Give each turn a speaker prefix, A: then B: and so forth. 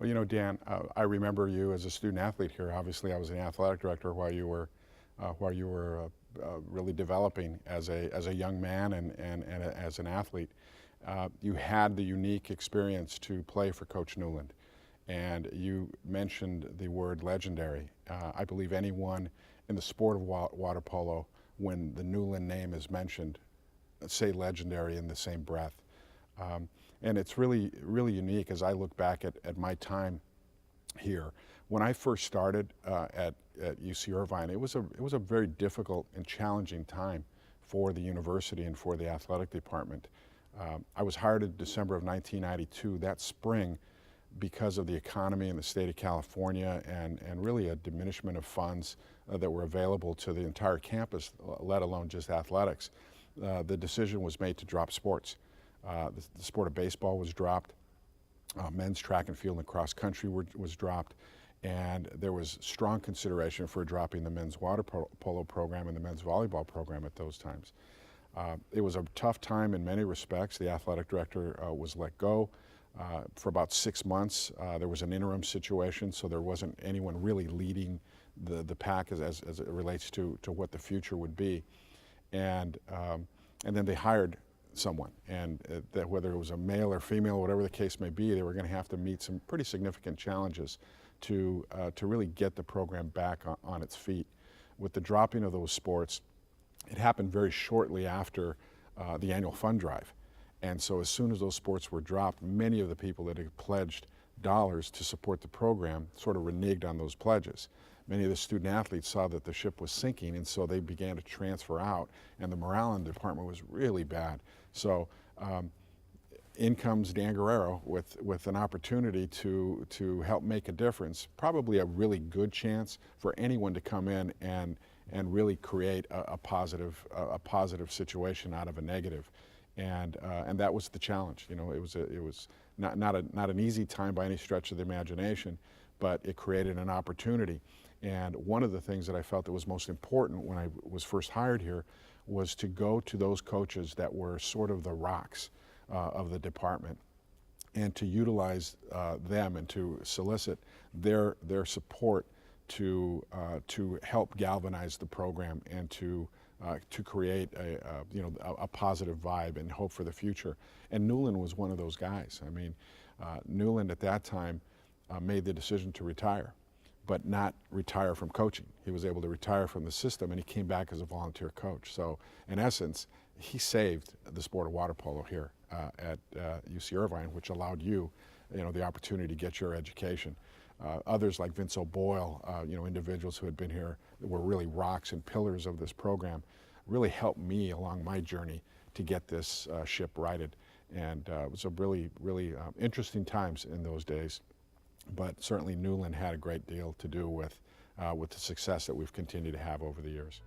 A: Well, you know, Dan, I remember you as a student athlete here. Obviously, I was an athletic director while you were really developing as a young man and as an athlete. You had the unique experience to play for Coach Newland, and you mentioned the word legendary. I believe anyone in the sport of water polo, when the Newland name is mentioned, say legendary in the same breath. And it's really unique as I look back at my time here. When I first started at UC Irvine, it was a very difficult and challenging time for the university and for the athletic department. I was hired in December of 1992. That spring, because of the economy in the state of California and really a diminishment of funds that were available to the entire campus, let alone just athletics, the decision was made to drop sports. The sport of baseball was dropped, men's track and field and cross country was dropped, and there was strong consideration for dropping the men's water polo program and the men's volleyball program at those times. It was a tough time in many respects. The athletic director was let go. For about 6 months, there was an interim situation, so there wasn't anyone really leading the pack as it relates to what the future would be. And then they hired someone, and that whether it was a male or female, whatever the case may be, they were going to have to meet some pretty significant challenges to really get the program back on its feet. With the dropping of those sports, it happened very shortly after the annual fund drive. And so as soon as those sports were dropped, many of the people that had pledged dollars to support the program sort of reneged on those pledges. Many of the student athletes saw that the ship was sinking, and so they began to transfer out, and the morale in the department was really bad. So in comes Dan Guerrero with an opportunity to help make a difference, probably a really good chance for anyone to come in and really create a positive situation out of a negative. And that was the challenge. You know, it was not an easy time by any stretch of the imagination, but it created an opportunity. And one of the things that I felt that was most important when I was first hired here was to go to those coaches that were sort of the rocks of the department, and to utilize them and to solicit their support to help galvanize the program and to create a positive vibe and hope for the future. And Newland was one of those guys. I mean, Newland at that time made the decision to retire, but not retire from coaching. He was able to retire from the system, and he came back as a volunteer coach. So in essence, he saved the sport of water polo here at UC Irvine, which allowed you the opportunity to get your education. Others like Vince O'Boyle, individuals who had been here that were really rocks and pillars of this program, really helped me along my journey to get this ship righted. And it was a really interesting times in those days. But certainly Newland had a great deal to do with the success that we've continued to have over the years.